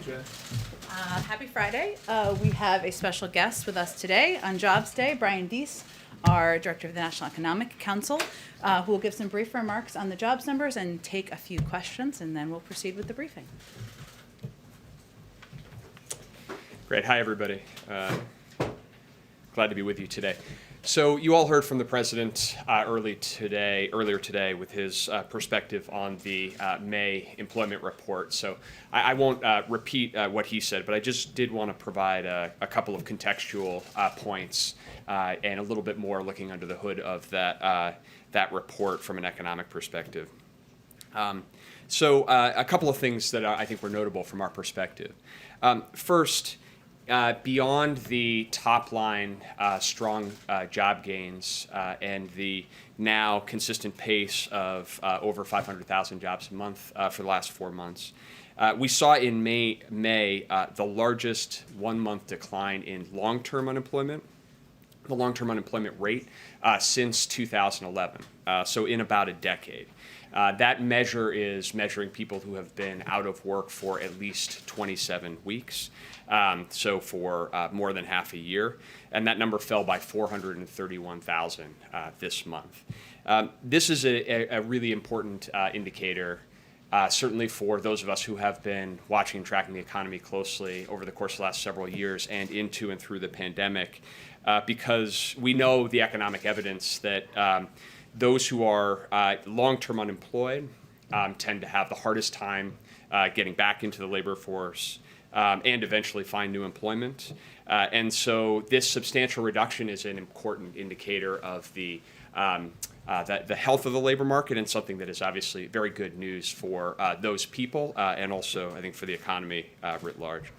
Jen. Happy Friday. We have a special guest with us today on Jobs Day, Brian Deese, our Director of the National Economic Council, who will give some brief remarks on the jobs numbers and take a few questions, and then we'll proceed with the briefing. Great. Hi, everybody. Glad to be with you today. So you all heard from the president earlier today with his perspective on the May employment report. So I won't repeat what he said, but I just did want to provide a couple of contextual points and a little bit more looking under the hood of that report from an economic perspective. So a couple of things that I think were notable from our perspective. First, beyond the top line strong job gains and the now consistent pace of over 500,000 jobs a month for the last 4 months, we saw in May the largest 1 month decline in long-term unemployment, the long-term unemployment rate since 2011, so in about a decade. That measure is measuring people who have been out of work for at least 27 weeks, so for more than half a year, and that number fell by 431,000 this month. This is a really important indicator, certainly for those of us who have been watching and tracking the economy closely over the course of the last several years and into and through the pandemic, because we know the economic evidence that those who are long-term unemployed tend to have the hardest time getting back into the labor force and eventually find new employment. And so this substantial reduction is an important indicator of the health of the labor market and something that is obviously very good news for those people and also, I think, for the economy writ large.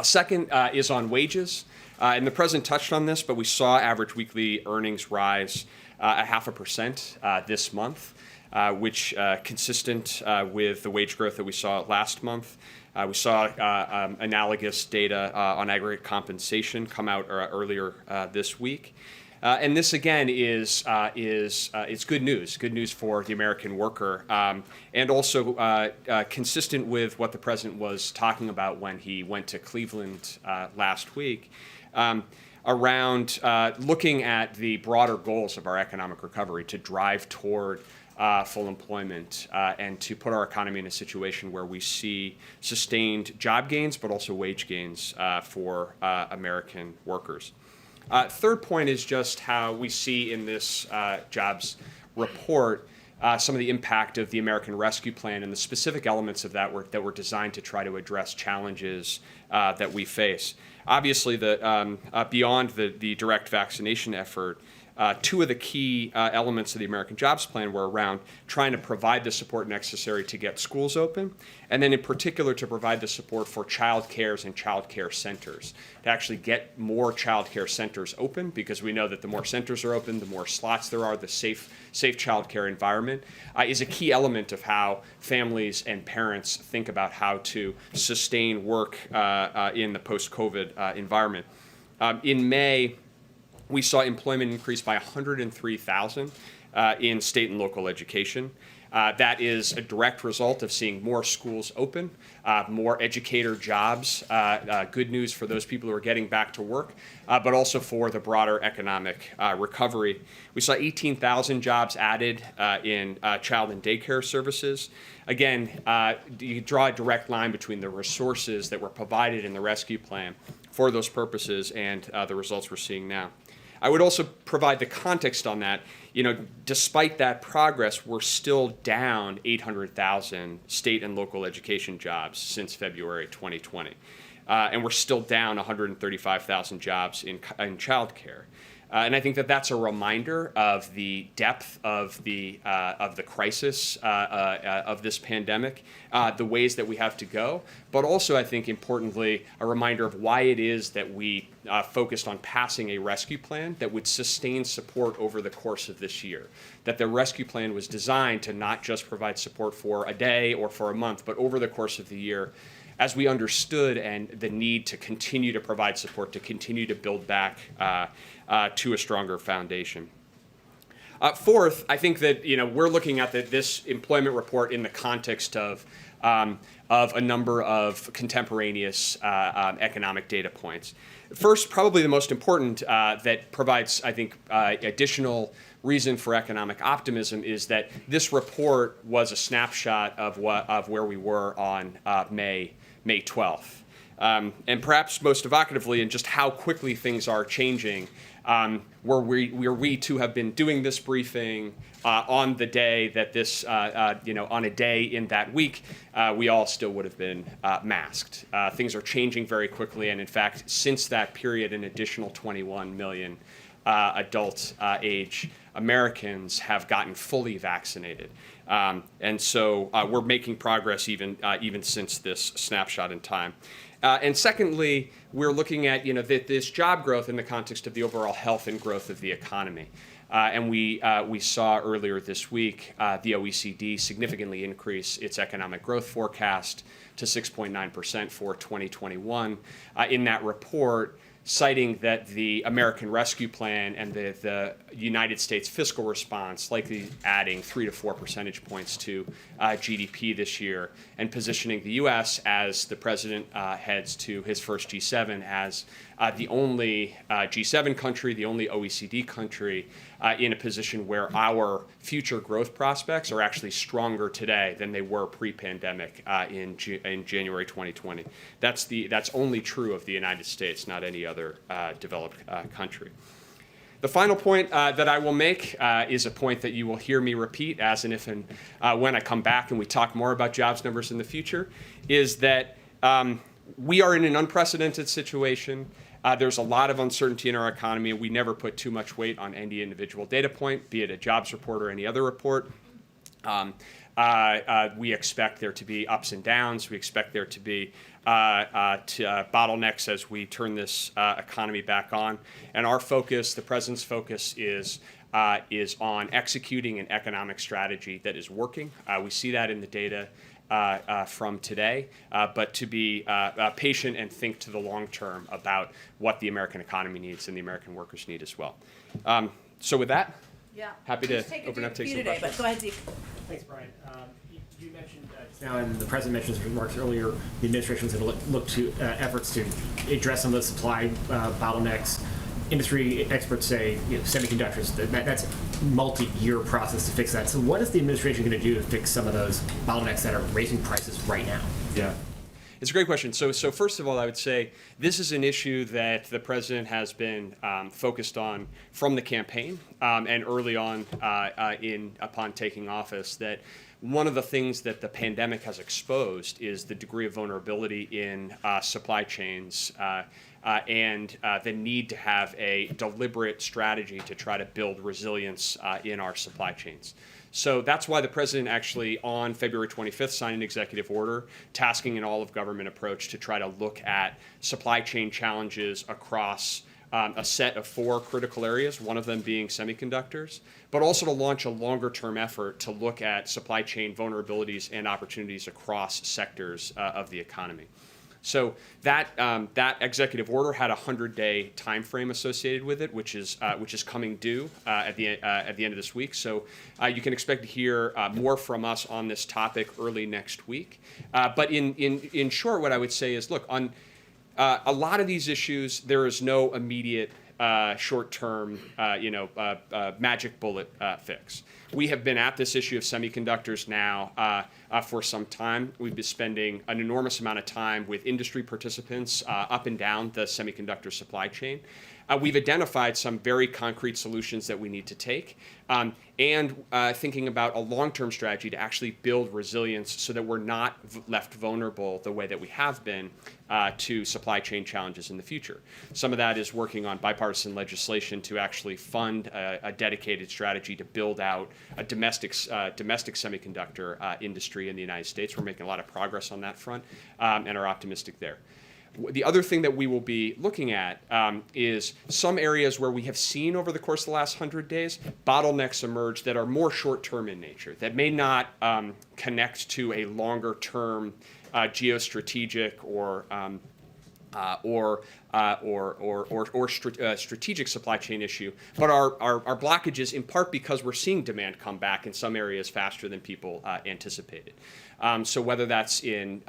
Second is on wages. And the president touched on this, but we saw average weekly earnings rise 0.5% this month, which consistent with the wage growth that we saw last month. We saw analogous data on aggregate compensation come out earlier this week. And this, again, is good news for the American worker, and also consistent with what the president was talking about when he went to Cleveland last week, around looking at the broader goals of our economic recovery to drive toward full employment and to put our economy in a situation where we see sustained job gains, but also wage gains for American workers. Third point is just how we see in this jobs report some of the impact of the American Rescue Plan and the specific elements of that work that were designed to try to address challenges that we face. Obviously, beyond the direct vaccination effort, two of the key elements of the American Jobs Plan were around trying to provide the support necessary to get schools open, and then in particular to provide the support for child cares and child care centers, to actually get more child care centers open, because we know that the more centers are open, the more slots there are, the safe child care environment is a key element of how families and parents think about how to sustain work in the post-COVID environment. In May, we saw employment increase by 103,000 in state and local education. That is a direct result of seeing more schools open, more educator jobs, good news for those people who are getting back to work, but also for the broader economic recovery. We saw 18,000 jobs added in child and daycare services. Again, you draw a direct line between the resources that were provided in the rescue plan for those purposes and the results we're seeing now. I would also provide the context on that. Despite that progress, we're still down 800,000 state and local education jobs since February 2020. And we're still down 135,000 jobs in childcare. And I think that that's a reminder of the depth of the crisis of this pandemic, the ways that we have to go, but also, I think, importantly, a reminder of why it is that we focused on passing a rescue plan that would sustain support over the course of this year. That the rescue plan was designed to not just provide support for a day or for a month, but over the course of the year, as we understood and the need to continue to provide support, to continue to build back to a stronger foundation. Fourth, I think that we're looking at this employment report in the context of of a number of contemporaneous economic data points. First, probably the most important that provides, I think, additional reason for economic optimism is that this report was a snapshot of where we were on May 12th. And perhaps most evocatively, in just how quickly things are changing, were we to have been doing this briefing on the day that this, on a day in that week, we all still would have been masked. Things are changing very quickly, and in fact, since that period, an additional 21 million adult age Americans have gotten fully vaccinated. And so we're making progress even since this snapshot in time. And secondly, we're looking at this job growth in the context of the overall health and growth of the economy. And we saw earlier this week the OECD significantly increase its economic growth forecast to 6.9% for 2021. In that report, citing that the American Rescue Plan and the United States fiscal response likely adding 3 to 4 percentage points to GDP this year, and positioning the U.S. as the president heads to his first G7 as the only G7 country, the only OECD country in a position where our future growth prospects are actually stronger today than they were pre-pandemic in January 2020. That's only true of the United States, not any other developed country. The final point that I will make is a point that you will hear me repeat as and if and when I come back and we talk more about jobs numbers in the future, is that we are in an unprecedented situation. There's a lot of uncertainty in our economy. We never put too much weight on any individual data point, be it a jobs report or any other report. We expect there to be ups and downs. We expect there to be bottlenecks as we turn this economy back on. And our focus, the president's focus, is on executing an economic strategy that is working. We see that in the data from today, but to be patient and think to the long term about what the American economy needs and the American workers need as well. So with that, happy to open up, take some questions. But go ahead, Zeke. Thanks, Brian. You mentioned just now, and the president mentioned in his remarks earlier, the administration is going to look to efforts to address some of the supply bottlenecks. Industry experts say semiconductors, that's a multi-year process to fix that. So what is the administration going to do to fix some of those bottlenecks that are raising prices right now? Yeah. It's a great question. So first of all, I would say this is an issue that the president has been focused on from the campaign and early on upon taking office, that one of the things that the pandemic has exposed is the degree of vulnerability in supply chains and the need to have a deliberate strategy to try to build resilience in our supply chains. So that's why the president actually on February 25th signed an executive order tasking an all-of-government approach to try to look at supply chain challenges across a set of 4 critical areas, one of them being semiconductors, but also to launch a longer-term effort to look at supply chain vulnerabilities and opportunities across sectors of the economy. So that executive order had a 100-day time frame associated with it, which is coming due at the end of this week. So you can expect to hear more from us on this topic early next week. But in short, what I would say is, look, on a lot of these issues, there is no immediate short-term, magic bullet fix. We have been at this issue of semiconductors now for some time. We've been spending an enormous amount of time with industry participants up and down the semiconductor supply chain. We've identified some very concrete solutions that we need to take, and thinking about a long-term strategy to actually build resilience so that we're not left vulnerable the way that we have been to supply chain challenges in the future. Some of that is working on bipartisan legislation to actually fund a dedicated strategy to build out a domestic semiconductor industry in the United States. We're making a lot of progress on that front and are optimistic there. The other thing that we will be looking at is some areas where we have seen over the course of the last 100 days bottlenecks emerge that are more short-term in nature, that may not connect to a longer-term geostrategic or strategic supply chain issue, but are blockages in part because we're seeing demand come back in some areas faster than people anticipated. So whether that's in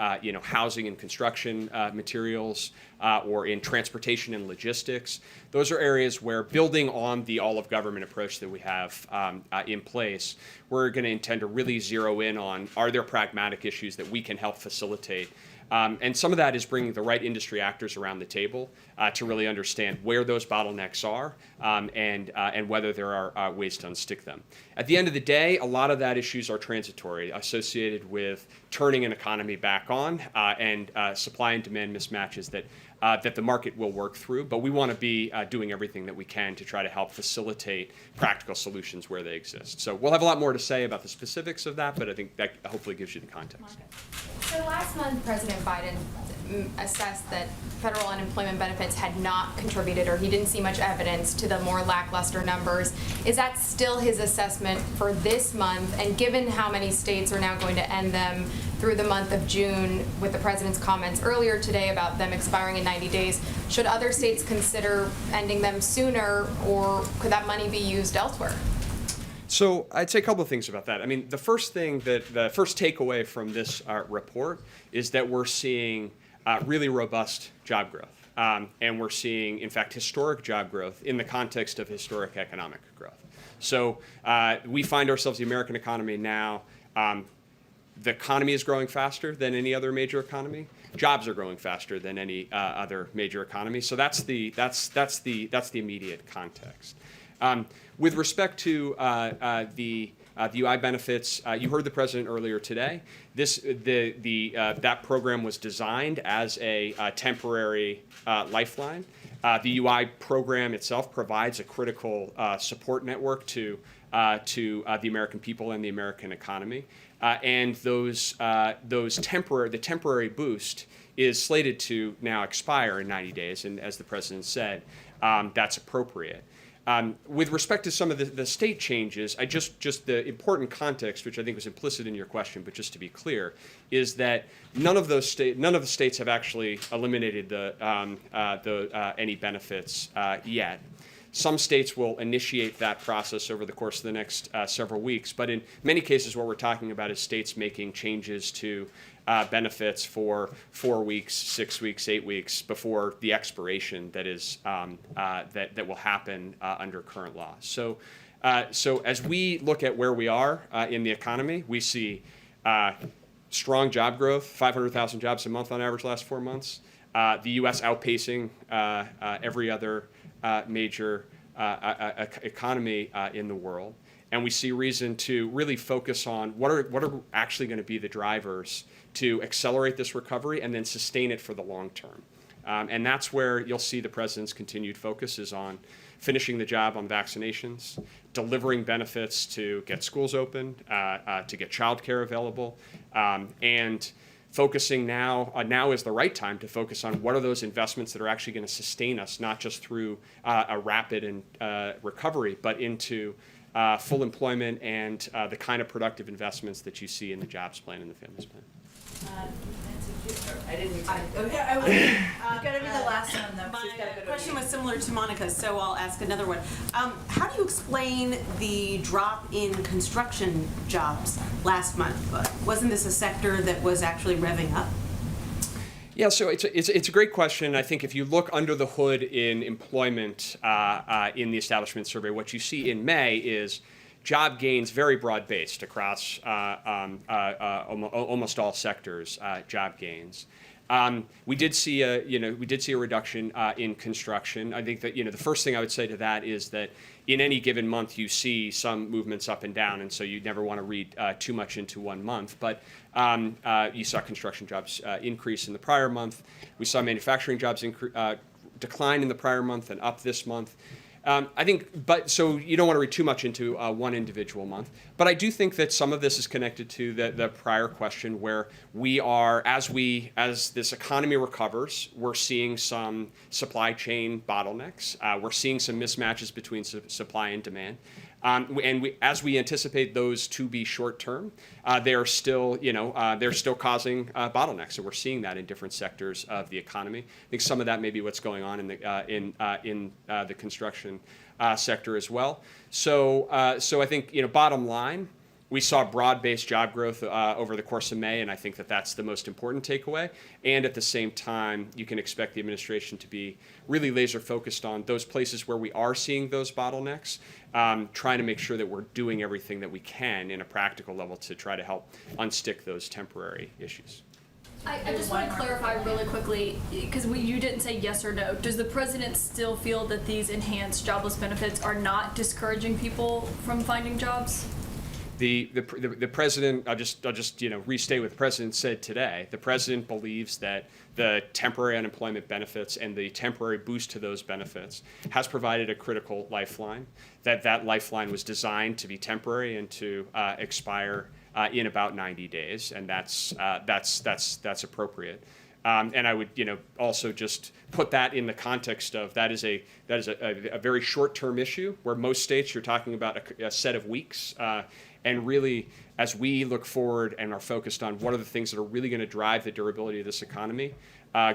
housing and construction materials or in transportation and logistics, those are areas where, building on the all-of-government approach that we have in place, we're going to intend to really zero in on, are there pragmatic issues that we can help facilitate. And some of that is bringing the right industry actors around the table to really understand where those bottlenecks are and whether there are ways to unstick them. At the end of the day, a lot of that issues are transitory, associated with turning an economy back on and supply and demand mismatches that the market will work through. But we want to be doing everything that we can to try to help facilitate practical solutions where they exist. So we'll have a lot more to say about the specifics of that, but I think that hopefully gives you the context. So last month, President Biden assessed that federal unemployment benefits had not contributed, or he didn't see much evidence to the more lackluster numbers. Is that still his assessment for this month? And given how many states are now going to end them through the month of June, with the president's comments earlier today about them expiring in 90 days, should other states consider ending them sooner, or could that money be used elsewhere? So I'd say a couple of things about that. I mean, the first takeaway from this report is that we're seeing really robust job growth. And we're seeing, in fact, historic job growth in the context of historic economic growth. So we find ourselves, the American economy now, the economy is growing faster than any other major economy. Jobs are growing faster than any other major economy. So that's the immediate context. With respect to the UI benefits, you heard the president earlier today. That program was designed as a temporary lifeline. The UI program itself provides a critical support network to the American people and the American economy. And the temporary boost is slated to now expire in 90 days, and as the president said, that's appropriate. With respect to some of the state changes, just the important context, which I think was implicit in your question, but just to be clear, is that none of the states have actually eliminated any benefits yet. Some states will initiate that process over the course of the next several weeks, but in many cases, what we're talking about is states making changes to benefits for 4 weeks, 6 weeks, 8 weeks before the expiration that will happen under current law. So as we look at where we are in the economy, we see strong job growth, 500,000 jobs a month on average last 4 months. The U.S. outpacing every other major economy in the world. And we see reason to really focus on what are actually going to be the drivers to accelerate this recovery and then sustain it for the long term. And that's where you'll see the president's continued focus is on finishing the job on vaccinations, delivering benefits to get schools open, to get childcare available, and focusing now is the right time to focus on what are those investments that are actually going to sustain us, not just through a rapid recovery, but into full employment and the kind of productive investments that you see in the jobs plan and the families plan. I didn't. Okay, Gotta be the last one though. My question was similar to Monica's, so I'll ask another one. How do you explain the drop in construction jobs last month? Wasn't this a sector that was actually revving up? Yeah, so it's a great question. I think if you look under the hood in employment in the establishment survey, what you see in May is job gains very broad-based across almost all sectors. Job gains. We did see a reduction in construction. I think that the first thing I would say to that is that in any given month you see some movements up and down, and so you never want to read too much into one month. But you saw construction jobs increase in the prior month. We saw manufacturing jobs decline in the prior month and up this month. So you don't want to read too much into one individual month. But I do think that some of this is connected to the prior question, where we are, as this economy recovers, we're seeing some supply chain bottlenecks. We're seeing some mismatches between supply and demand. As we anticipate those to be short term, they're still causing bottlenecks. So we're seeing that in different sectors of the economy. I think some of that may be what's going on in the construction sector as well. So I think bottom line, We saw broad-based job growth over the course of May, and I think that that's the most important takeaway. And at the same time, you can expect the administration to be really laser-focused on those places where we are seeing those bottlenecks, trying to make sure that we're doing everything that we can in a practical level to try to help unstick those temporary issues. I just want to clarify really quickly, because you didn't say yes or no. Does the president still feel that these enhanced jobless benefits are not discouraging people from finding jobs? The president, I'll just restate what the president said today. The president believes that the temporary unemployment benefits and the temporary boost to those benefits has provided a critical lifeline. That lifeline was designed to be temporary and to expire in about 90 days, and that's appropriate. And I would, also just put that in the context of that is a very short-term issue where most states you're talking about a set of weeks. And really, as we look forward and are focused on what are the things that are really going to drive the durability of this economy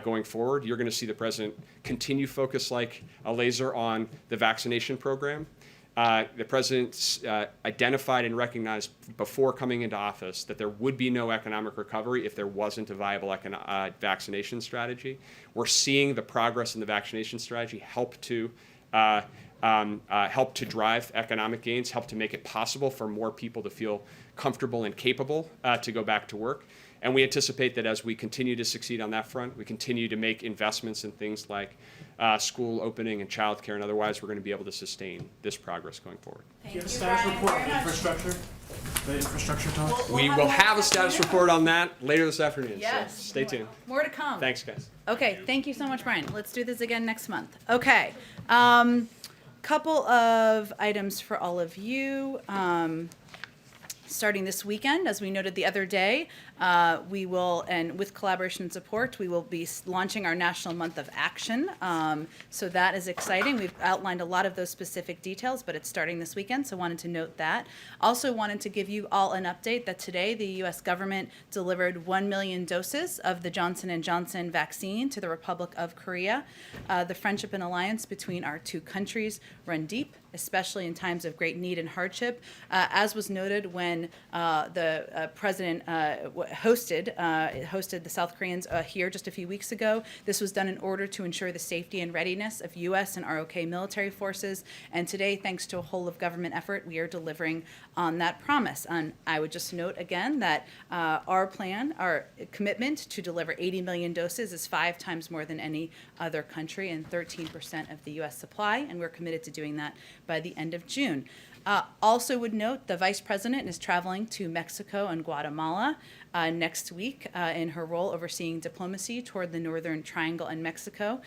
going forward, you're going to see the president continue focus like a laser on the vaccination program. The president identified and recognized before coming into office that there would be no economic recovery if there wasn't a viable vaccination strategy. We're seeing the progress in the vaccination strategy help to drive economic gains, help to make it possible for more people to feel comfortable and capable to go back to work. And we anticipate that as we continue to succeed on that front, we continue to make investments in things like school opening and childcare and otherwise, we're going to be able to sustain this progress going forward. Do you have a status report on infrastructure? The infrastructure talk? We will have a status report on that later this afternoon, Yes. so stay tuned. More to come. Thanks, guys. Okay, thank you so much, Brian. Let's do this again next month. Okay. Couple of items for all of you. Starting this weekend, as we noted the other day, we will, and with collaboration and support, we will be launching our National Month of Action. So that is exciting. We've outlined a lot of those specific details, but it's starting this weekend, so wanted to note that. Also wanted to give you all an update that today the U.S. government delivered 1 million doses of the Johnson & Johnson vaccine to the Republic of Korea. The friendship and alliance between our two countries run deep, especially in times of great need and hardship. As was noted when the president hosted the South Koreans here just a few weeks ago, this was done in order to ensure the safety and readiness of U.S. and ROK military forces. And today, thanks to a whole of government effort, we are delivering on that promise. And I would just note again that our plan, our commitment to deliver 80 million doses is 5 times more than any other country and 13% of the U.S. supply, and we're committed to doing that by the end of June. Also would note the Vice President is traveling to Mexico and Guatemala next week in her role overseeing diplomacy toward the Northern Triangle and Mexico.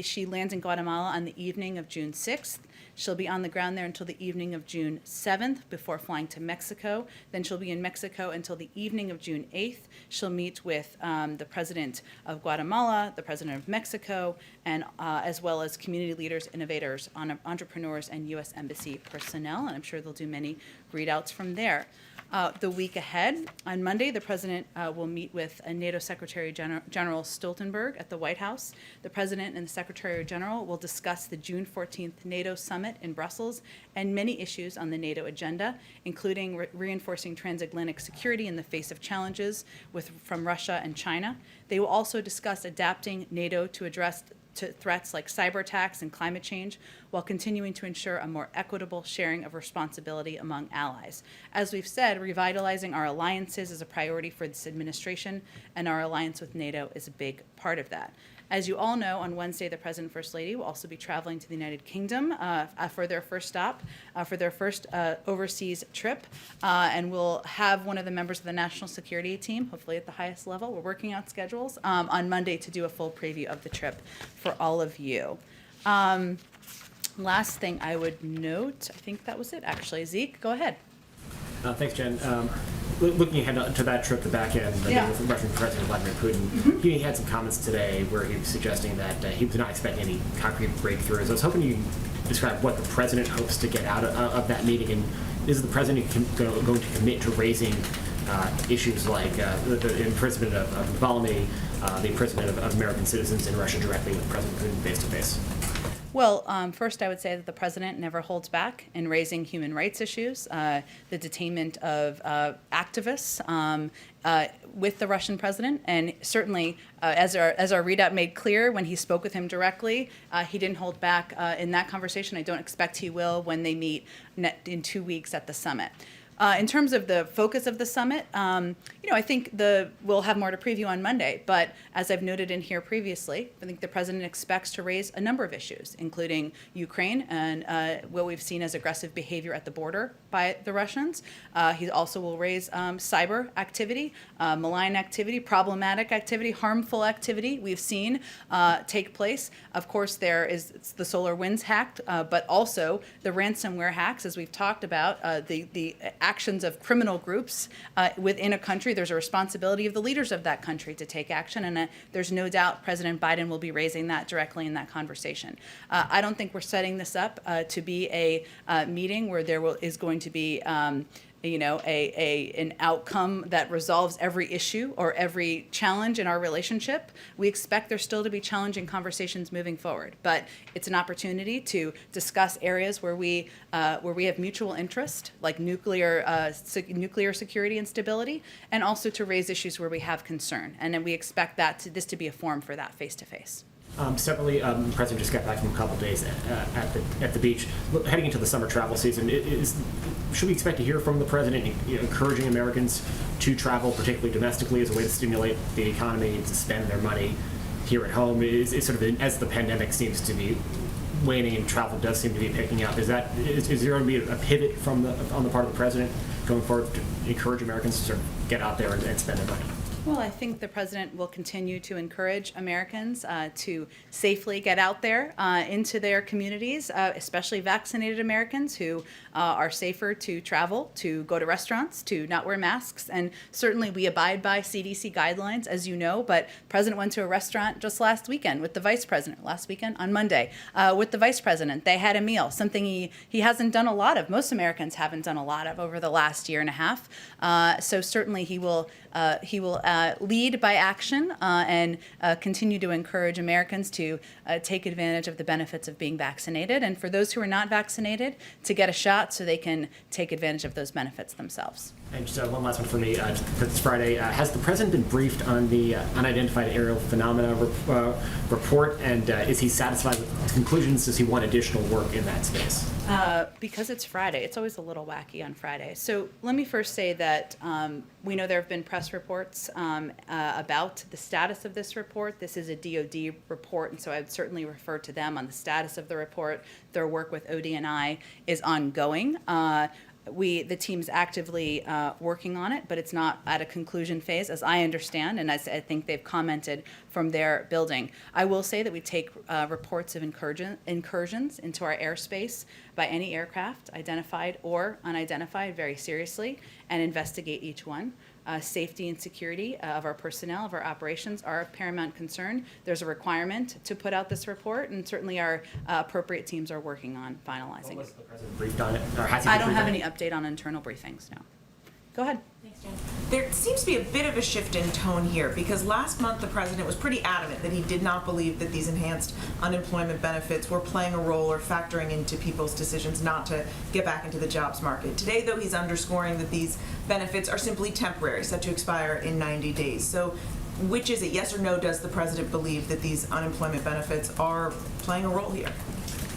She lands in Guatemala on the evening of June 6th. She'll be on the ground there until the evening of June 7th before flying to Mexico. Then she'll be in Mexico until the evening of June 8th. She'll meet with the President of Guatemala, the President of Mexico, and as well as community leaders, innovators, entrepreneurs, and U.S. Embassy personnel. And I'm sure they'll do many readouts from there. The week ahead, on Monday, the President will meet with NATO Secretary General Stoltenberg at the White House. The President and the Secretary General will discuss the June 14th NATO summit in Brussels and many issues on the NATO agenda, including reinforcing transatlantic security in the face of challenges from Russia and China. They will also discuss adapting NATO to address threats like cyber attacks and climate change, while continuing to ensure a more equitable sharing of responsibility among allies. As we've said, revitalizing our alliances is a priority for this administration, and our alliance with NATO is a big part of that. As you all know, on Wednesday, the President and First Lady will also be traveling to the United Kingdom for their first stop, for their first overseas trip, and we'll have one of the members of the national security team, hopefully at the highest level. We're working out schedules on Monday to do a full preview of the trip for all of you. Last thing I would note, I think that was it actually. Zeke, go ahead. Thanks, Jen. Looking ahead to that trip, the back end, with Russian President Vladimir Putin, he had some comments today where he was suggesting that he was not expecting any concrete breakthroughs. I was hoping you could describe what the president hopes to get out of that meeting, and is the president going to commit to raising issues like the imprisonment of Navalny, the imprisonment of American citizens in Russia directly with President Putin face to face? Well, first, I would say that the president never holds back in raising human rights issues, the detainment of activists with the Russian president, and certainly, as our readout made clear when he spoke with him directly, he didn't hold back in that conversation. I don't expect he will when they meet in 2 weeks at the summit. In terms of the focus of the summit, I think we'll have more to preview on Monday. But as I've noted in here previously, I think the president expects to raise a number of issues, including Ukraine and what we've seen as aggressive behavior at the border by the Russians. He also will raise cyber activity, malign activity, problematic activity, harmful activity we've seen take place. Of course, it's the SolarWinds hack, but also the ransomware hacks, as we've talked about, the actions of criminal groups within a country. There's a responsibility of the leaders of that country to take action, and there's no doubt President Biden will be raising that directly in that conversation. I don't think we're setting this up to be a meeting where there is going to be an outcome that resolves every issue or every challenge in our relationship. We expect there still to be challenging conversations moving forward, but it's an opportunity to discuss areas where we have mutual interest, like nuclear security and stability, and also to raise issues where we have concern. And then we expect this to be a forum for that face-to-face. Separately, the president just got back from a couple of days at the beach. Heading into the summer travel season, should we expect to hear from the president encouraging Americans to travel, particularly domestically, as a way to stimulate the economy to spend their money here at home? Is sort of as the pandemic seems to be waning and travel does seem to be picking up, is there going to be a pivot on the part of the president going forward to encourage Americans to sort of get out there and spend their money? Well, I think the president will continue to encourage Americans to safely get out there into their communities, especially vaccinated Americans who are safer to travel, to go to restaurants, to not wear masks. And certainly we abide by CDC guidelines, as you know, but the president went to a restaurant just last weekend with the vice president, on Monday, with the vice president. They had a meal, something he hasn't done a lot of. Most Americans haven't done a lot of over the last year and a half. So certainly he will lead by action and continue to encourage Americans to take advantage of the benefits of being vaccinated, and for those who are not vaccinated, to get a shot so they can take advantage of those benefits themselves. And just one last one for me. This Friday, has the president been briefed on the unidentified aerial phenomena report, and is he satisfied with the conclusions? Does he want additional work in that space? Because it's Friday, it's always a little wacky on Friday. So let me first say that we know there have been press reports about the status of this report. This is a DoD report, and so I would certainly refer to them on the status of the report. Their work with ODNI is ongoing. The team's actively working on it, but it's not at a conclusion phase, as I understand, and as I think they've commented from their building. I will say that we take reports of incursions into our airspace by any aircraft, identified or unidentified, very seriously, and investigate each one. Safety and security of our personnel, of our operations, are of paramount concern. There's a requirement to put out this report, and certainly our appropriate teams are working on finalizing Was it. the president briefed on it? Or has he I been don't have briefed any update on internal briefings, no. Go ahead. There seems to be a bit of a shift in tone here, because last month the president was pretty adamant that he did not believe that these enhanced unemployment benefits were playing a role or factoring into people's decisions not to get back into the jobs market. Today, though, he's underscoring that these benefits are simply temporary, set to expire in 90 days. So which is it, yes or no, does the president believe that these unemployment benefits are playing a role here?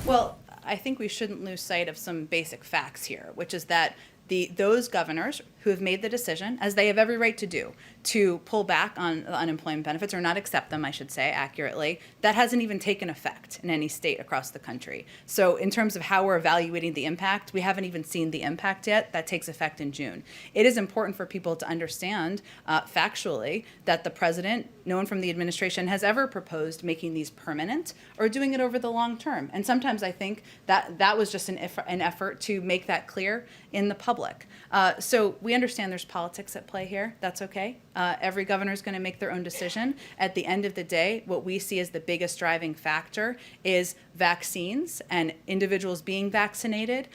Well, I think we shouldn't lose sight of some basic facts here, which is that those governors who have made the decision, as they have every right to do, to pull back on unemployment benefits, or not accept them, I should say accurately, that hasn't even taken effect in any state across the country. So in terms of how we're evaluating the impact, we haven't even seen the impact yet. That takes effect in June. It is important for people to understand factually that the president, no one from the administration has ever proposed making these permanent or doing it over the long term. And sometimes I think that was just an effort to make that clear in the public. So we we understand there's politics at play here. That's okay. Every governor is going to make their own decision. At the end of the day, what we see as the biggest driving factor is vaccines and individuals being vaccinated,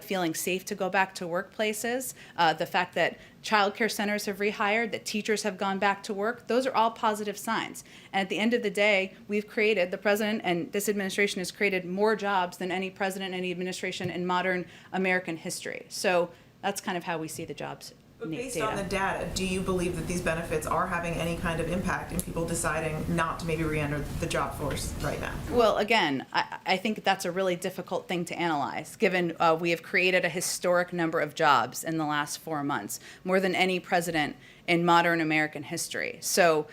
feeling safe to go back to workplaces, the fact that childcare centers have rehired, that teachers have gone back to work. Those are all positive signs. And at the end of the day, we've created, the president and this administration has created more jobs than any president, any administration in modern American history. So that's kind of how we see the jobs But based data. on the data, do you believe that these benefits are having any kind of impact in people deciding not to maybe re-enter the job force right now? Well, again, I think that's a really difficult thing to analyze, given we have created a historic number of jobs in the last 4 months, more than any president in modern American history. So,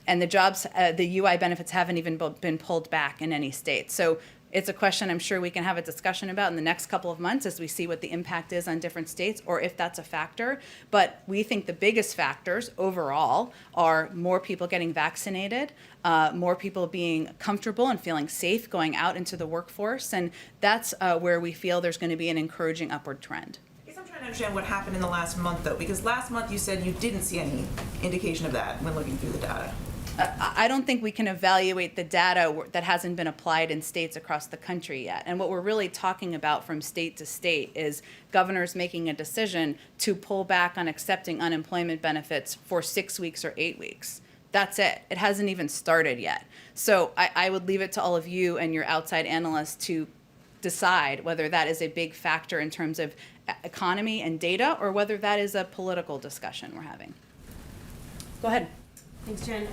and the jobs, the UI benefits haven't even been pulled back in any state. So it's a question I'm sure we can have a discussion about in the next couple of months as we see what the impact is on different states or if that's a factor. But we think the biggest factors overall are more people getting vaccinated, more people being comfortable and feeling safe going out into the workforce. And that's where we feel there's going to be an encouraging upward trend. I guess I'm trying to understand what happened in the last month, though, because last month you said you didn't see any indication of that when looking through the data. I don't think we can evaluate the data that hasn't been applied in states across the country yet. And what we're really talking about from state to state is governors making a decision to pull back on accepting unemployment benefits for 6 weeks or 8 weeks. That's it. It hasn't even started yet. So I would leave it to all of you and your outside analysts to decide whether that is a big factor in terms of economy and data or whether that is a political discussion we're having. Go ahead. Thanks, Jen.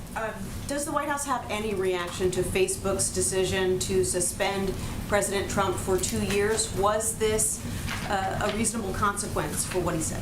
Does the White House have any reaction to Facebook's decision to suspend President Trump for 2 years? Was this a reasonable consequence for what he said?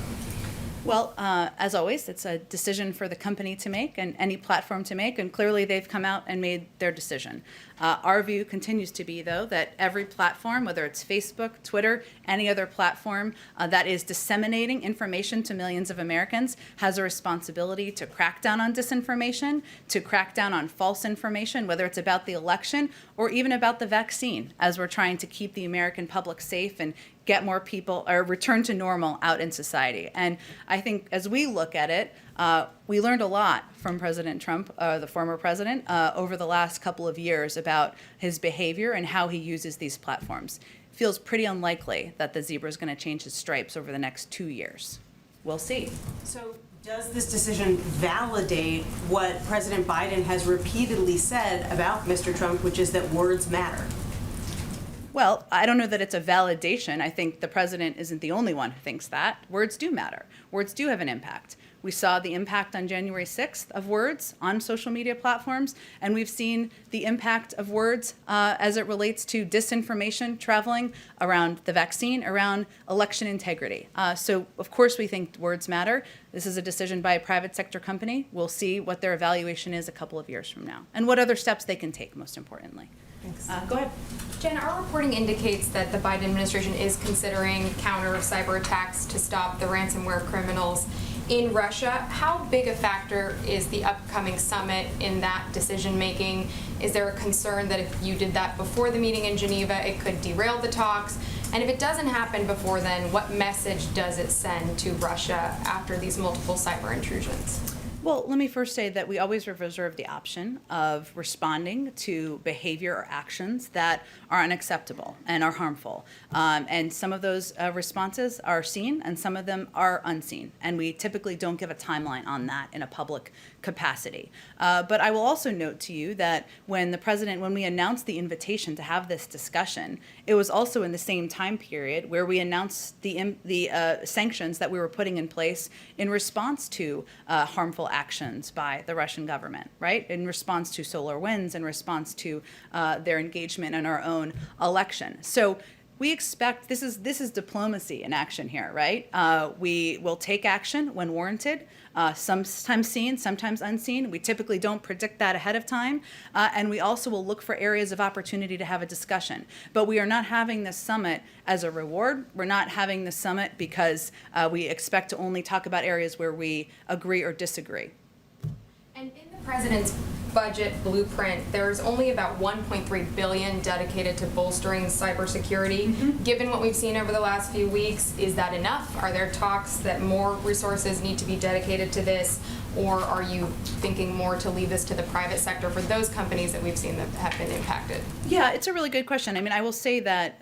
Well, as always, it's a decision for the company to make and any platform to make, and clearly they've come out and made their decision. Our view continues to be, though, that every platform, whether it's Facebook, Twitter, any other platform that is disseminating information to millions of Americans, has a responsibility to crack down on disinformation, to crack down on false information, whether it's about the election or even about the vaccine, as we're trying to keep the American public safe and get more people or return to normal out in society. And I think as we look at it, we learned a lot from President Trump, the former president, over the last couple of years about his behavior and how he uses these platforms. It feels pretty unlikely that the zebra is going to change his stripes over the next 2 years. We'll see. So does this decision validate what President Biden has repeatedly said about Mr. Trump, which is that words matter? Well, I don't know that it's a validation. I think the president isn't the only one who thinks that. Words do matter. Words do have an impact. We saw the impact on January 6th of words on social media platforms, and we've seen the impact of words as it relates to disinformation traveling around the vaccine, around election integrity. So, of course, we think words matter. This is a decision by a private sector company. We'll see what their evaluation is a couple of years from now and what other steps they can take, most importantly. Thanks. Go ahead. Jen, our reporting indicates that the Biden administration is considering counter cyber attacks to stop the ransomware criminals in Russia. How big a factor is the upcoming summit in that decision making? Is there a concern that if you did that before the meeting in Geneva, it could derail the talks? And if it doesn't happen before then, what message does it send to Russia after these multiple cyber intrusions? Well, let me first say that we always reserve the option of responding to behavior or actions that are unacceptable and are harmful. And some of those responses are seen and some of them are unseen. And we typically don't give a timeline on that in a public capacity. But I will also note to you that when we announced the invitation to have this discussion, it was also in the same time period where we announced the sanctions that we were putting in place in response to harmful actions by the Russian government, right? In response to SolarWinds, in response to their engagement in our own election. So we expect this is diplomacy in action here, right? We will take action when warranted, sometimes seen, sometimes unseen. We typically don't predict that ahead of time, and we also will look for areas of opportunity to have a discussion. But we are not having this summit as a reward. We're not having this summit because we expect to only talk about areas where we agree or disagree. And in the President's budget blueprint, there's only about 1.3 billion dedicated to bolstering cybersecurity. Given what we've seen over the last few weeks, is that enough? Are there talks that more resources need to be dedicated to this, or are you thinking more to leave this to the private sector for those companies that we've seen that have been impacted? Yeah, it's a really good question. I mean, I will say that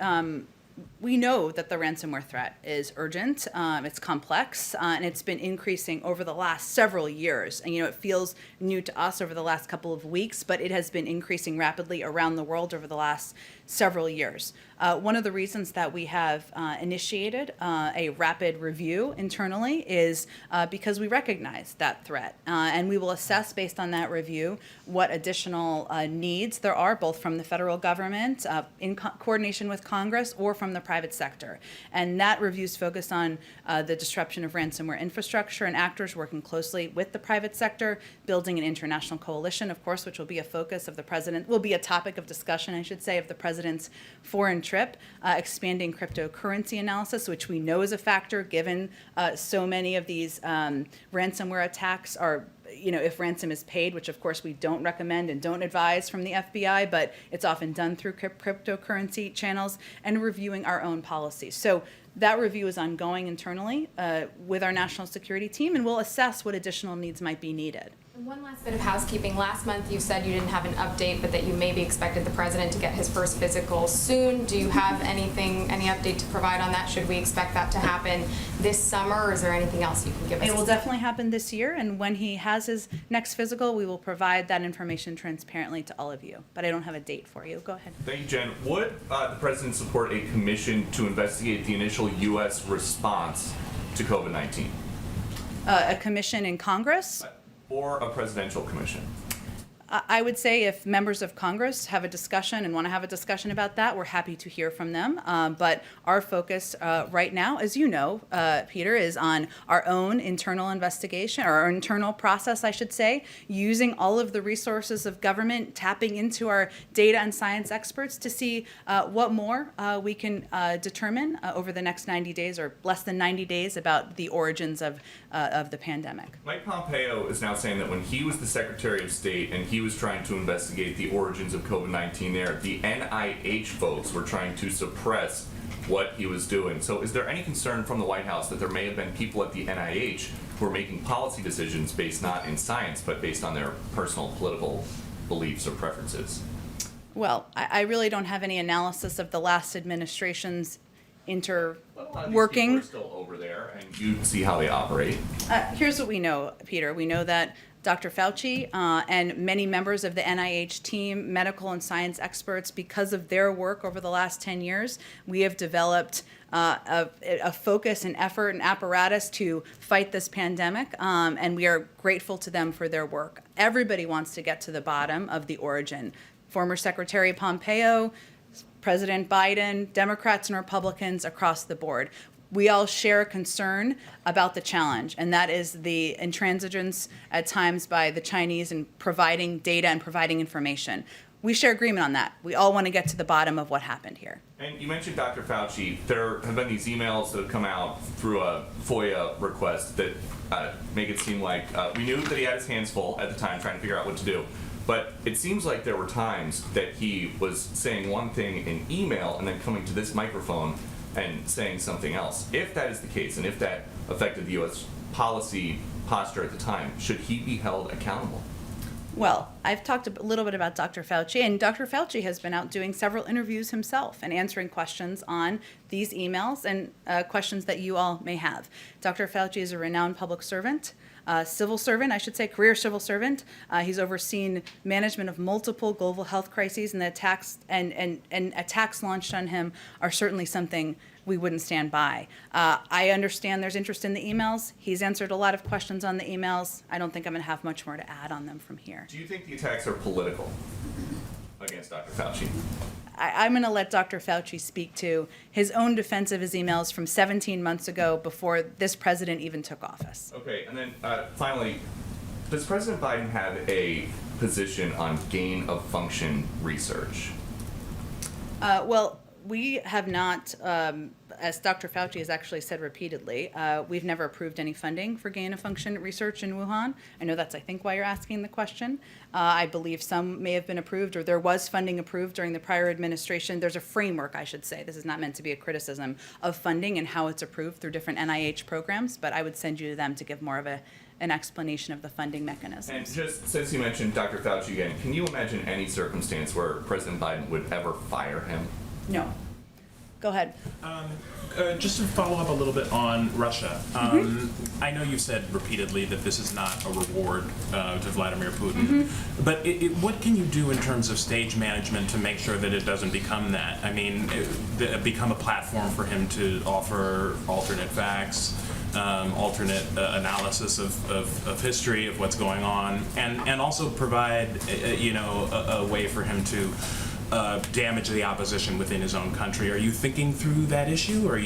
we know that the ransomware threat is urgent, it's complex, and it's been increasing over the last several years. And, it feels new to us over the last couple of weeks, but it has been increasing rapidly around the world over the last several years. One of the reasons that we have initiated a rapid review internally is because we recognize that threat. And we will assess based on that review what additional needs there are, both from the federal government in coordination with Congress or from the private sector. And that review is focused on the disruption of ransomware infrastructure and actors working closely with the private sector, building an international coalition, of course, which will be a focus of the president, will be a topic of discussion, I should say, of the president's foreign trip, expanding cryptocurrency analysis, which we know is a factor given so many of these ransomware attacks are, if ransom is paid, which of course we don't recommend and don't advise from the FBI, but it's often done through cryptocurrency channels, and reviewing our own policies. So that review is ongoing internally with our national security team, and we'll assess what additional needs might be needed. And one last bit of housekeeping. Last month you said you didn't have an update, but that you maybe expected the president to get his first physical soon. Do you have any update to provide on that? Should we expect that to happen this summer, or is there anything else you can give us? It will definitely happen this year, and when he has his next physical, we will provide that information transparently to all of you. But I don't have a date for you. Go ahead. Thank you, Jen. Would the president support a commission to investigate the initial U.S. response to COVID-19? A commission in Congress? Or a presidential commission? I would say if members of Congress have a discussion and want to have a discussion about that, we're happy to hear from them. But our focus right now, as you know, Peter, is on our own internal investigation, or our internal process, I should say, using all of the resources of government, tapping into our data and science experts to see what more we can determine over the next 90 days or less than 90 days about the origins of the pandemic. Mike Pompeo is now saying that when he was the Secretary of State and he was trying to investigate the origins of COVID-19 there, the NIH folks were trying to suppress what he was doing. So is there any concern from the White House that there may have been people at the NIH who are making policy decisions based not in science, but based on their personal political beliefs or preferences? Well, I really don't have any analysis of the last administration's But a lot of these working. people are still over there, and you see how they operate. Here's what we know, Peter. We know that Dr. Fauci and many members of the NIH team, medical and science experts, because of their work over the last 10 years, we have developed a focus and effort and apparatus to fight this pandemic, and we are grateful to them for their work. Everybody wants to get to the bottom of the origin. Former Secretary Pompeo, President Biden, Democrats and Republicans across the board. We all share a concern about the challenge, and that is the intransigence at times by the Chinese in providing data and providing information. We share agreement on that. We all want to get to the bottom of what happened here. And you mentioned Dr. Fauci. There have been these emails that have come out through a FOIA request that make it seem like we knew that he had his hands full at the time trying to figure out what to do. But it seems like there were times that he was saying one thing in email and then coming to this microphone and saying something else. If that is the case, and if that affected the U.S. policy posture at the time, should he be held accountable? Well, I've talked a little bit about Dr. Fauci, and Dr. Fauci has been out doing several interviews himself and answering questions on these emails and questions that you all may have. Dr. Fauci is a renowned public servant. Civil servant, I should say, career civil servant. He's overseen management of multiple global health crises, and the attacks and attacks launched on him are certainly something we wouldn't stand by. I understand there's interest in the emails. He's answered a lot of questions on the emails. I don't think I'm going to have much more to add on them from here. Do you think the attacks are political against Dr. Fauci? I'm going to let Dr. Fauci speak to his own defense of his emails from 17 months ago before this president even took office. Okay, and then finally, does President Biden have a position on gain of function research? Well, we have not, as Dr. Fauci has actually said repeatedly, we've never approved any funding for gain-of-function research in Wuhan. I know that's, I think, why you're asking the question. I believe some may have been approved, or there was funding approved during the prior administration. There's a framework, I should say. This is not meant to be a criticism of funding and how it's approved through different NIH programs, but I would send you to them to give more of an explanation of the funding mechanism. And just since you mentioned Dr. Fauci again, can you imagine any circumstance where President Biden would ever fire him? No. Go ahead. Just to follow up a little bit on Russia. I know you've said repeatedly that this is not a reward to Vladimir Putin, but what can you do in terms of stage management to make sure that it doesn't become that? I mean, become a platform for him to offer alternate facts, alternate analysis of history of what's going on, and also provide a way for him to damage the opposition within his own country. Are you thinking through that issue, or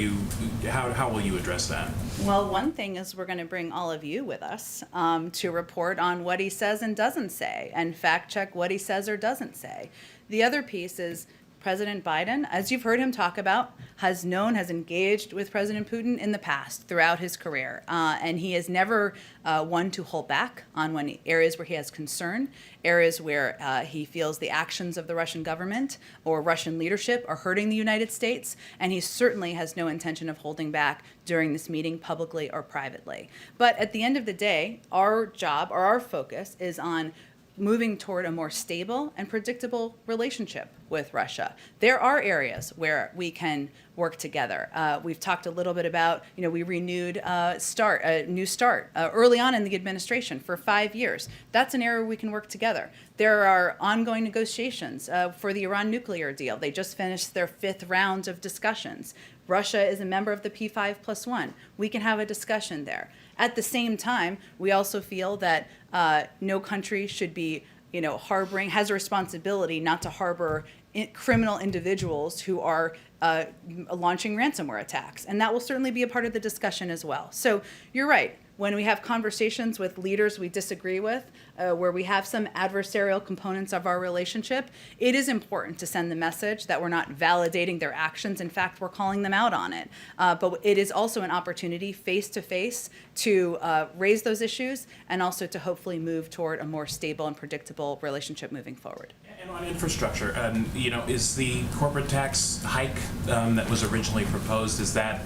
how will you address that? Well, one thing is we're going to bring all of you with us to report on what he says and doesn't say, and fact check what he says or doesn't say. The other piece is President Biden, as you've heard him talk about, has engaged with President Putin in the past throughout his career. And he has never one to hold back on areas where he has concern, areas where he feels the actions of the Russian government or Russian leadership are hurting the United States. And he certainly has no intention of holding back during this meeting, publicly or privately. But at the end of the day, our job or our focus is on moving toward a more stable and predictable relationship with Russia. There are areas where we can work together. We've talked a little bit about, we renewed New START early on in the administration for 5 years. That's an area we can work together. There are ongoing negotiations for the Iran nuclear deal. They just finished their 5th round of discussions. Russia is a member of the P5+1. We can have a discussion there. At the same time, we also feel that no country should be, has a responsibility not to harbor criminal individuals who are launching ransomware attacks. And that will certainly be a part of the discussion as well. So you're right. When we have conversations with leaders we disagree with, where we have some adversarial components of our relationship, it is important to send the message that we're not validating their actions. In fact, we're calling them out on it. But it is also an opportunity face-to-face to raise those issues and also to hopefully move toward a more stable and predictable relationship moving forward. And on infrastructure, is the corporate tax hike that was originally proposed, is that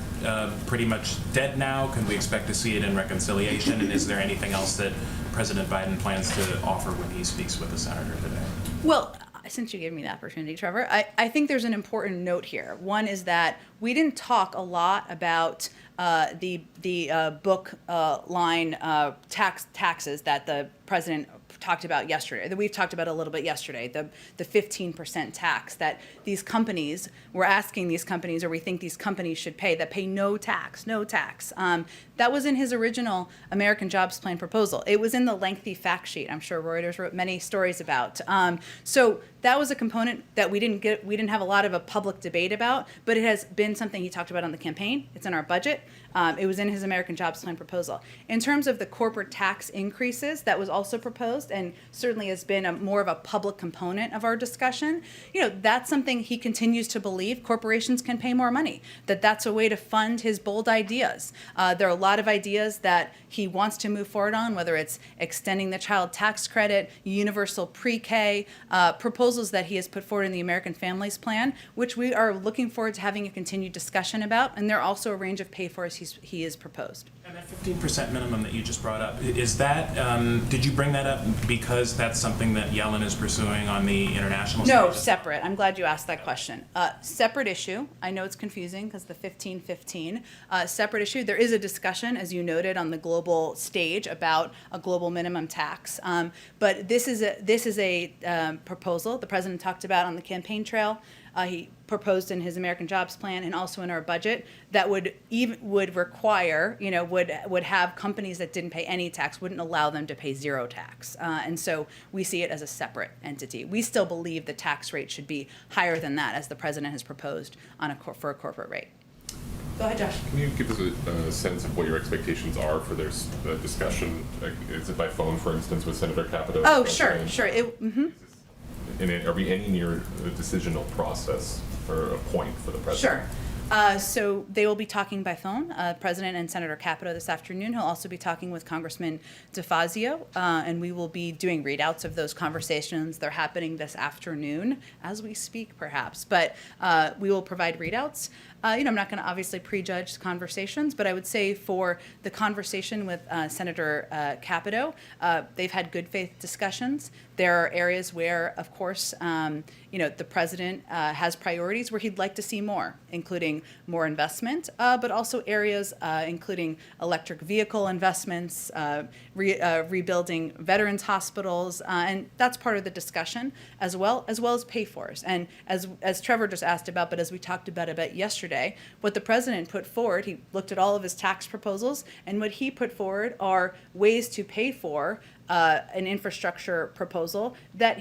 pretty much dead now? Can we expect to see it in reconciliation? And is there anything else that President Biden plans to offer when he speaks with the senator today? Well, since you gave me the opportunity, Trevor, I think there's an important note here. One is that we didn't talk a lot about the book line taxes that the president talked about yesterday, that we've talked about a little bit yesterday, the 15% tax that these companies, we're asking these companies, or we think these companies should pay, that pay no tax. That was in his original American Jobs Plan proposal. It was in the lengthy fact sheet. I'm sure Reuters wrote many stories about. So that was a component that we didn't have a lot of a public debate about, but it has been something he talked about on the campaign. It's in our budget. It was in his American Jobs Plan proposal. In terms of the corporate tax increases, that was also proposed and certainly has been more of a public component of our discussion. That's something he continues to believe corporations can pay more money, that's a way to fund his bold ideas. There are a lot of ideas that he wants to move forward on, whether it's extending the child tax credit, universal pre-K, proposals that he has put forward in the American Families Plan, which we are looking forward to having a continued discussion about. And there are also a range of pay-fors he has proposed. And that 15% minimum that you just brought up, is that, did you bring that up because that's something that Yellen is pursuing on the international stage? No, separate. I'm glad you asked that question. Separate issue. I know it's confusing because the 15-15. Separate issue. There is a discussion, as you noted, on the global stage about a global minimum tax. But this is a proposal the president talked about on the campaign trail. He proposed in his American Jobs Plan and also in our budget that would require, would have companies that didn't pay any tax, wouldn't allow them to pay zero tax. And so we see it as a separate entity. We still believe the tax rate should be higher than that, as the president has proposed for a corporate rate. Go ahead, Josh. Can you give us a sense of what your expectations are for their discussion? Is it by phone, for instance, with Senator Capito? Oh, sure. And are we any near a decisional process or a point for the president? Sure. So they will be talking by phone, President and Senator Capito this afternoon. He'll also be talking with Congressman DeFazio, and we will be doing readouts of those conversations. They're happening this afternoon as we speak, perhaps, but we will provide readouts. I'm not going to obviously prejudge conversations, but I would say for the conversation with Senator Capito, they've had good faith discussions. There are areas where, of course, the president has priorities where he'd like to see more, including more investment, but also areas including electric vehicle investments, rebuilding veterans hospitals, and that's part of the discussion as well as pay-fors. And as Trevor just asked about, but as we talked about yesterday, what the president put forward, he looked at all of his tax proposals, and what he put forward are ways to pay for an infrastructure proposal that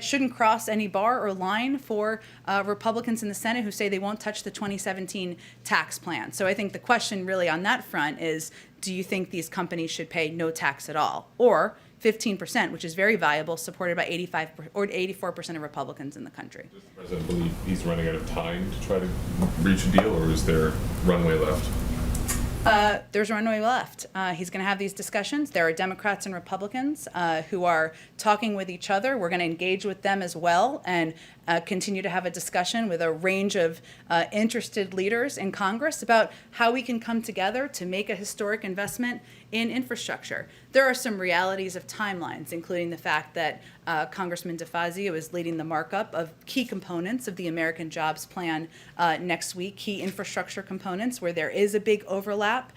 shouldn't cross any bar or line for Republicans in the Senate who say they won't touch the 2017 tax plan. So I think the question really on that front is, do you think these companies should pay no tax at all? Or 15%, which is very valuable, supported by 85 or 84% of Republicans in the country. Does the president believe he's running out of time to try to reach a deal, or is there runway left? There's runway left. He's going to have these discussions. There are Democrats and Republicans who are talking with each other. We're going to engage with them as well and continue to have a discussion with a range of interested leaders in Congress about how we can come together to make a historic investment in infrastructure. There are some realities of timelines, including the fact that Congressman DeFazio is leading the markup of key components of the American Jobs Plan next week, key infrastructure components where there is a big overlap.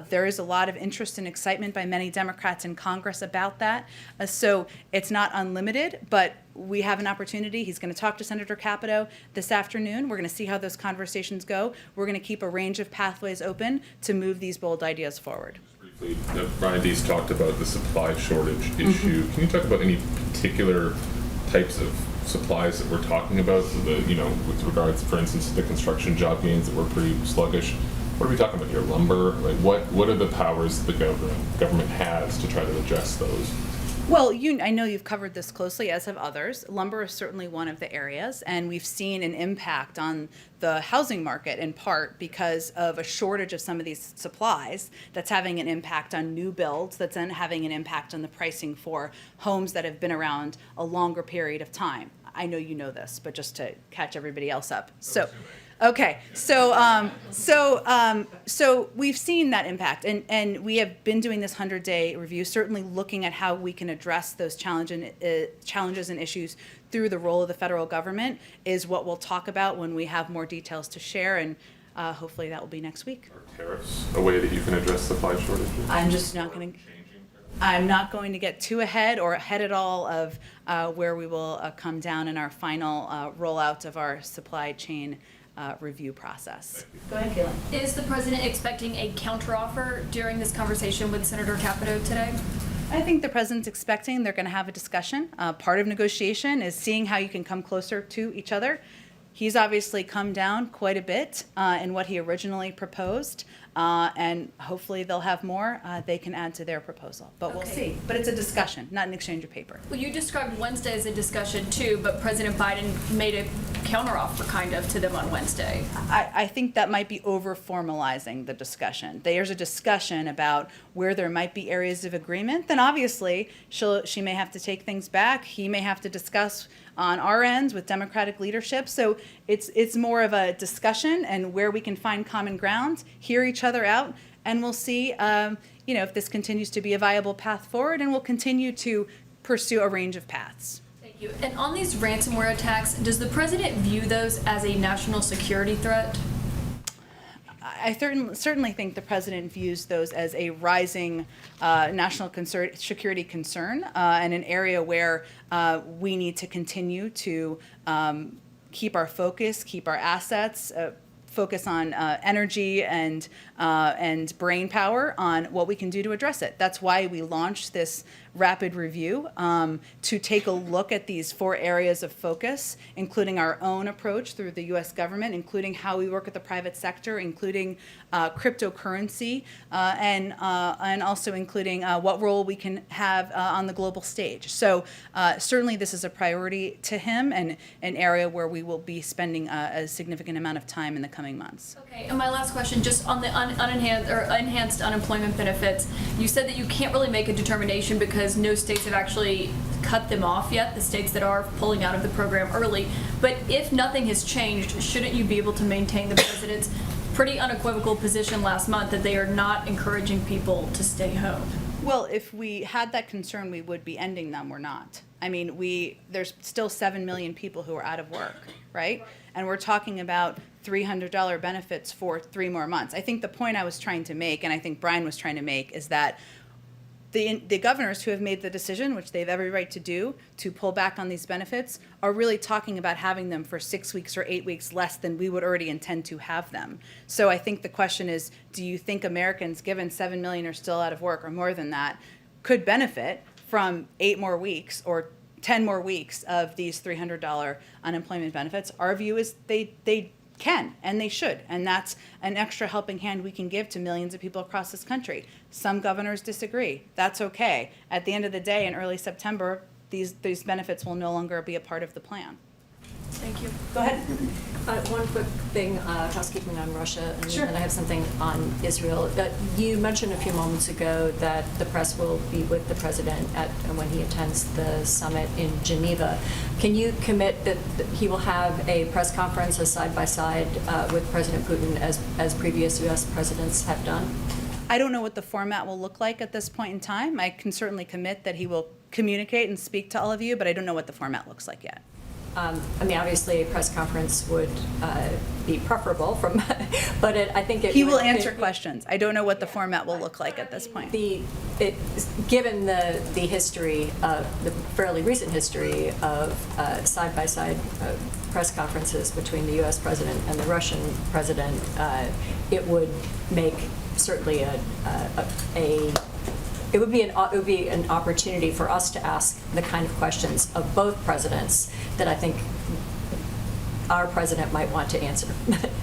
There is a lot of interest and excitement by many Democrats in Congress about that. So it's not unlimited, but we have an opportunity. He's going to talk to Senator Capito this afternoon. We're going to see how those conversations go. We're going to keep a range of pathways open to move these bold ideas forward. Briefly, Brian Deese talked about the supply shortage issue. Can you talk about any particular types of supplies that we're talking about? So with regards, for instance, to the construction job gains that were pretty sluggish. What are we talking about here? Lumber? Like what are the powers the government has to try to address those? Well, I know you've covered this closely, as have others. Lumber is certainly one of the areas, and we've seen an impact on the housing market in part because of a shortage of some of these supplies that's having an impact on new builds, that's then having an impact on the pricing for homes that have been around a longer period of time. I know you know this, but just to catch everybody else up. Okay, so we've seen that impact, and we have been doing this 100-day review, certainly looking at how we can address those challenges and issues through the role of the federal government is what we'll talk about when we have more details to share, and hopefully that will be next week. Are tariffs a way that you can address supply shortages? I'm not going to get too ahead at all of where we will come down in our final rollout of our supply chain review process. Go ahead, Caitlin. Is the president expecting a counteroffer during this conversation with Senator Capito today? I think the president's expecting they're going to have a discussion. Part of negotiation is seeing how you can come closer to each other. He's obviously come down quite a bit in what he originally proposed, and hopefully they'll have more they can add to their proposal. But we'll see. But it's a discussion, not an exchange of paper. Well, you described Wednesday as a discussion too, but President Biden made a counteroffer kind of to them on Wednesday. I think that might be over-formalizing the discussion. There's a discussion about where there might be areas of agreement. Then obviously she may have to take things back. He may have to discuss on our ends with Democratic leadership. So it's more of a discussion and where we can find common ground, hear each other out, and we'll see if this continues to be a viable path forward, and we'll continue to pursue a range of paths. Thank you. And on these ransomware attacks, does the president view those as a national security threat? I certainly think the president views those as a rising national security concern and an area where we need to continue to keep our focus, keep our assets, focus on energy and brain power on what we can do to address it. That's why we launched this rapid review to take a look at these 4 areas of focus, including our own approach through the U.S. government, including how we work with the private sector, including cryptocurrency, and also including what role we can have on the global stage. So certainly this is a priority to him and an area where we will be spending a significant amount of time in the coming months. Okay, and my last question, just on the enhanced unemployment benefits, you said that you can't really make a determination because no states have actually cut them off yet, the states that are pulling out of the program early. But if nothing has changed, shouldn't you be able to maintain the president's pretty unequivocal position last month that they are not encouraging people to stay home? Well, if we had that concern, we would be ending them. We're not. I mean, there's still 7 million people who are out of work, right? And we're talking about $300 benefits for 3 more months. I think the point I was trying to make, and I think Brian was trying to make, is that the governors who have made the decision, which they have every right to do, to pull back on these benefits, are really talking about having them for 6 weeks or 8 weeks less than we would already intend to have them. So I think the question is, do you think Americans, given 7 million are still out of work or more than that, could benefit from 8 more weeks or 10 more weeks of these $300 unemployment benefits? Our view is they can and they should, and that's an extra helping hand we can give to millions of people across this country. Some governors disagree. That's okay. At the end of the day, in early September, these benefits will no longer be a part of the plan. Thank you. Go ahead. One quick thing, housekeeping on Russia, and Sure. then I have something on Israel. You mentioned a few moments ago that the press will be with the president when he attends the summit in Geneva. Can you commit that he will have a press conference, a side-by-side with President Putin as previous U.S. presidents have done? I don't know what the format will look like at this point in time. I can certainly commit that he will communicate and speak to all of you, but I don't know what the format looks like yet. I mean, obviously, a press conference would be preferable but I think He will answer questions. I don't know what the format will look like at this point. Given the history, the fairly recent history of side-by-side press conferences between the U.S. president and the Russian president, it would make certainly it would be an opportunity for us to ask the kind of questions of both presidents that I think our president might want to answer.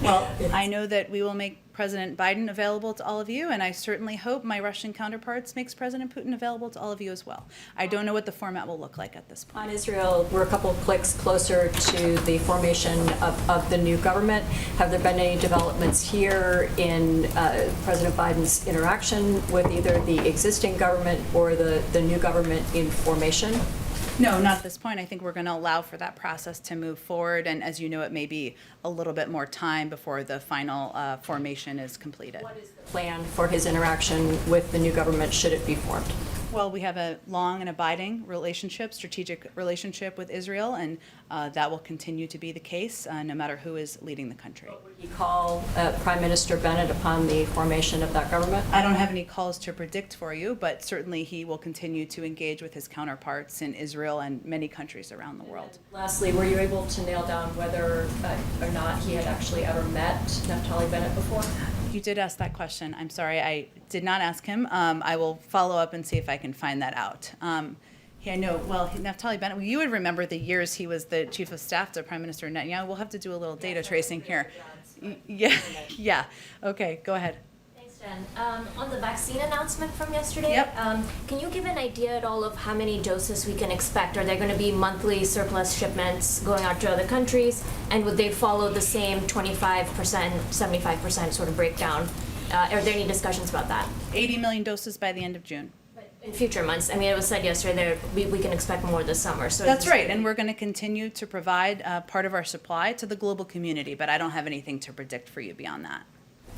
Well, I know that we will make President Biden available to all of you, and I certainly hope my Russian counterparts makes President Putin available to all of you as well. I don't know what the format will look like at this point. On Israel, we're a couple of clicks closer to the formation of the new government. Have there been any developments here in President Biden's interaction with either the existing government or the new government in formation? No, not at this point. I think we're going to allow for that process to move forward, and as you know, it may be a little bit more time before the final formation is completed. What is the plan for his interaction with the new government should it be formed? Well, we have a long and abiding relationship, strategic relationship with Israel, and that will continue to be the case no matter who is leading the country. Would he call Prime Minister Bennett upon the formation of that government? I don't have any calls to predict for you, but certainly he will continue to engage with his counterparts in Israel and many countries around the world. Lastly, were you able to nail down whether or not he had actually ever met Naftali Bennett before? You did ask that question. I'm sorry, I did not ask him. I will follow up and see if I can find that out. Yeah, I know. Well, Naftali Bennett, you would remember the years he was the chief of staff to Prime Minister Netanyahu. We'll have to do a little data tracing here. Yeah, yeah. Okay, go ahead. Thanks, Jen. On the vaccine announcement from yesterday, Yep. Can you give an idea at all of how many doses we can expect? Are there going to be monthly surplus shipments going out to other countries? And would they follow the same 25%, 75% sort of breakdown? Are there any discussions about that? 80 million doses by the end of June. In future months, I mean, it was said yesterday that we can expect more this summer. So That's right, and we're going to continue to provide part of our supply to the global community, but I don't have anything to predict for you beyond that.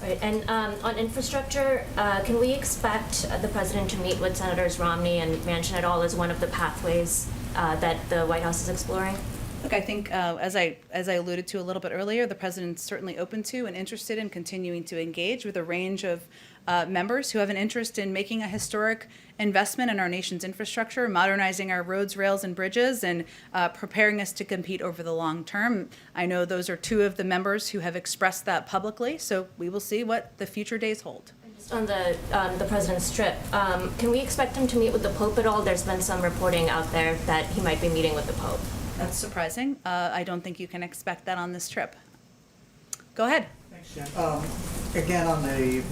Right, and on infrastructure, can we expect the president to meet with Senators Romney and Manchin at all as one of the pathways that the White House is exploring? Look, I think as I alluded to a little bit earlier, the president's certainly open to and interested in continuing to engage with a range of members who have an interest in making a historic investment in our nation's infrastructure, modernizing our roads, rails, and bridges, and preparing us to compete over the long term. I know those are two of the members who have expressed that publicly, so we will see what the future days hold. On the president's trip, can we expect him to meet with the Pope at all? There's been some reporting out there that he might be meeting with the Pope. That's surprising. I don't think you can expect that on this trip. Go ahead. Thanks, Jen. Again, on the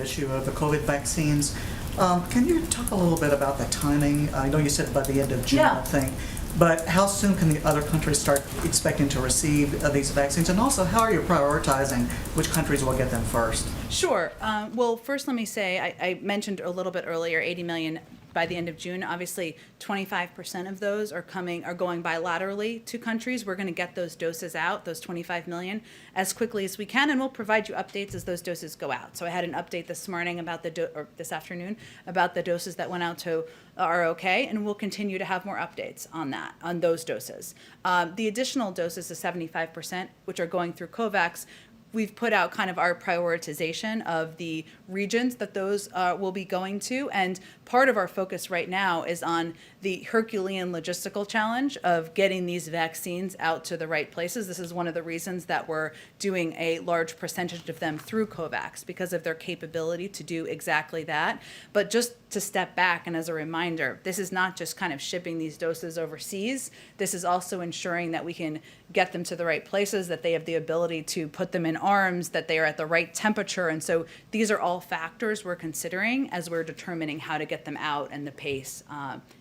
issue of the COVID vaccines, can you talk a little bit about the timing? I know you said by the end of June, Yeah. I think, but how soon can the other countries start expecting to receive these vaccines? And also, how are you prioritizing which countries will get them first? Sure. Well, first let me say, I mentioned a little bit earlier, 80 million by the end of June. Obviously, 25% of those are going bilaterally to countries. We're going to get those doses out, those 25 million, as quickly as we can, and we'll provide you updates as those doses go out. So I had an update this morning about this afternoon about the doses that went out to are okay, and we'll continue to have more updates on those doses. The additional doses, the 75%, which are going through COVAX, we've put out kind of our prioritization of the regions that those will be going to. And part of our focus right now is on the Herculean logistical challenge of getting these vaccines out to the right places. This is one of the reasons that we're doing a large percentage of them through COVAX, because of their capability to do exactly that. But just to step back, and as a reminder, this is not just kind of shipping these doses overseas. This is also ensuring that we can get them to the right places, that they have the ability to put them in arms, that they are at the right temperature. And so these are all factors we're considering as we're determining how to get them out and the pace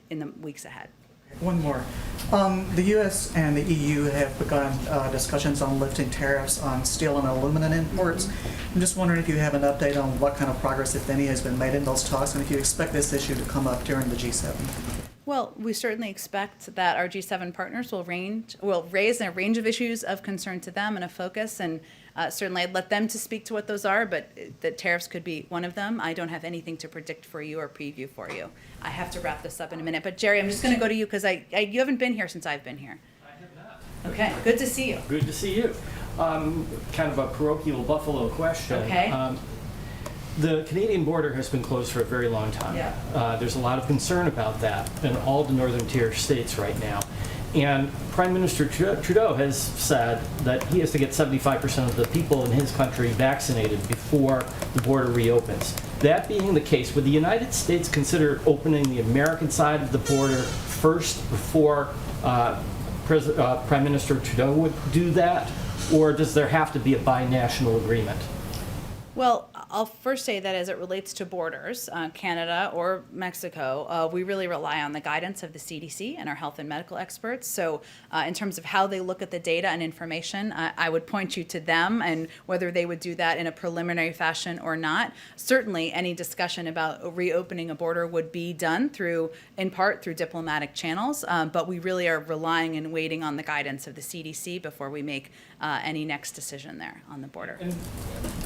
in the weeks ahead. One more. The U.S. and the EU have begun discussions on lifting tariffs on steel and aluminum imports. I'm just wondering if you have an update on what kind of progress, if any, has been made in those talks, and if you expect this issue to come up during the G7. Well, we certainly expect that our G7 partners will raise a range of issues of concern to them and a focus, and certainly I'd let them to speak to what those are, but the tariffs could be one of them. I don't have anything to predict for you or preview for you. I have to wrap this up in a minute, but Jerry, I'm just going to go to you because you haven't been here since I've been here. I have not. Okay, good to see you. Good to see you. Kind of a parochial Buffalo question. Okay. The Canadian border has been closed for a very long time. Yeah. There's a lot of concern about that in all the northern tier states right now. And Prime Minister Trudeau has said that he has to get 75% of the people in his country vaccinated before the border reopens. That being the case, would the United States consider opening the American side of the border first before Prime Minister Trudeau would do that? Or does there have to be a binational agreement? Well, I'll first say that as it relates to borders, Canada or Mexico, we really rely on the guidance of the CDC and our health and medical experts. So in terms of how they look at the data and information, I would point you to them and whether they would do that in a preliminary fashion or not. Certainly any discussion about reopening a border would be done in part through diplomatic channels, but we really are relying and waiting on the guidance of the CDC before we make any next decision there on the border. And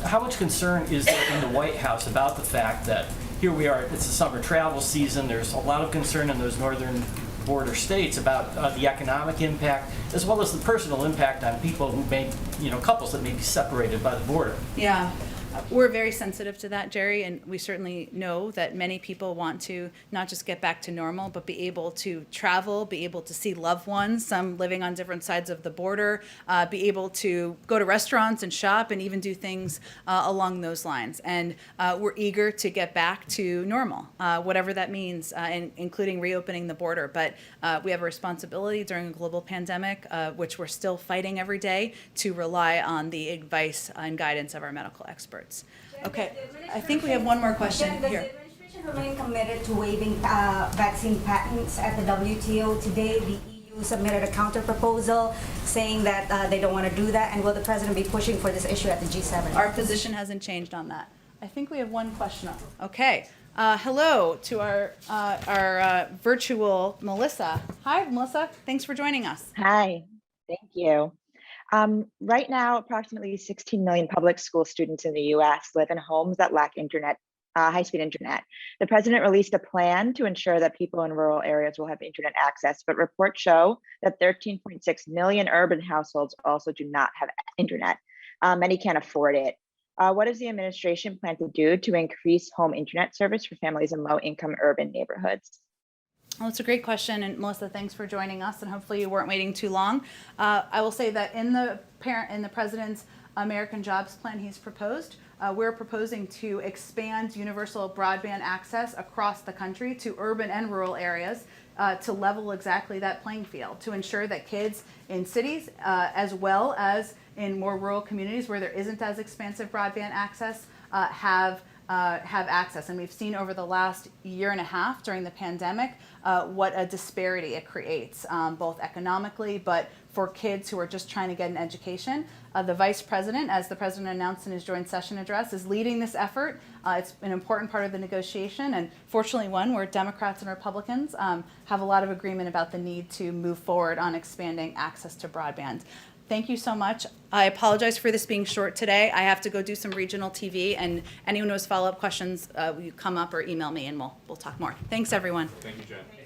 how much concern is there in the White House about the fact that here we are, it's a summer travel season, there's a lot of concern in those northern border states about the economic impact as well as the personal impact on people who may, couples that may be separated by the border? Yeah. We're very sensitive to that, Jerry, and we certainly know that many people want to not just get back to normal, but be able to travel, be able to see loved ones, some living on different sides of the border, be able to go to restaurants and shop and even do things along those lines. And we're eager to get back to normal, whatever that means, including reopening the border. But we have a responsibility during a global pandemic, which we're still fighting every day, to rely on the advice and guidance of our medical experts. Okay, I think we have one more question Does here. the administration remain committed to waiving vaccine patents at the WTO? Today, the EU submitted a counter-proposal saying that they don't want to do that, and will the president be pushing for this issue at the G7? Our position hasn't changed on that. I think we have one question. Okay. Hello to our virtual Melissa. Hi, Melissa. Thanks for joining us. Hi, thank you. Right now, approximately 16 million public school students in the U.S. live in homes that lack high-speed internet. The president released a plan to ensure that people in rural areas will have internet access, but reports show that 13.6 million urban households also do not have internet. Many can't afford it. What does the administration plan to do to increase home internet service for families in low-income urban neighborhoods? Well, it's a great question, and Melissa, thanks for joining us, and hopefully you weren't waiting too long. I will say that in the president's American Jobs Plan he's proposed, we're proposing to expand universal broadband access across the country to urban and rural areas to level exactly that playing field, to ensure that kids in cities as well as in more rural communities where there isn't as expansive broadband access have access. And we've seen over the last year and a half during the pandemic what a disparity it creates, both economically, but for kids who are just trying to get an education. The Vice President, as the President announced in his joint session address, is leading this effort. It's an important part of the negotiation, and fortunately one where Democrats and Republicans have a lot of agreement about the need to move forward on expanding access to broadband. Thank you so much. I apologize for this being short today. I have to go do some regional TV, and anyone who has follow-up questions, you come up or email me and we'll talk more. Thanks, everyone. Thank you, Jen.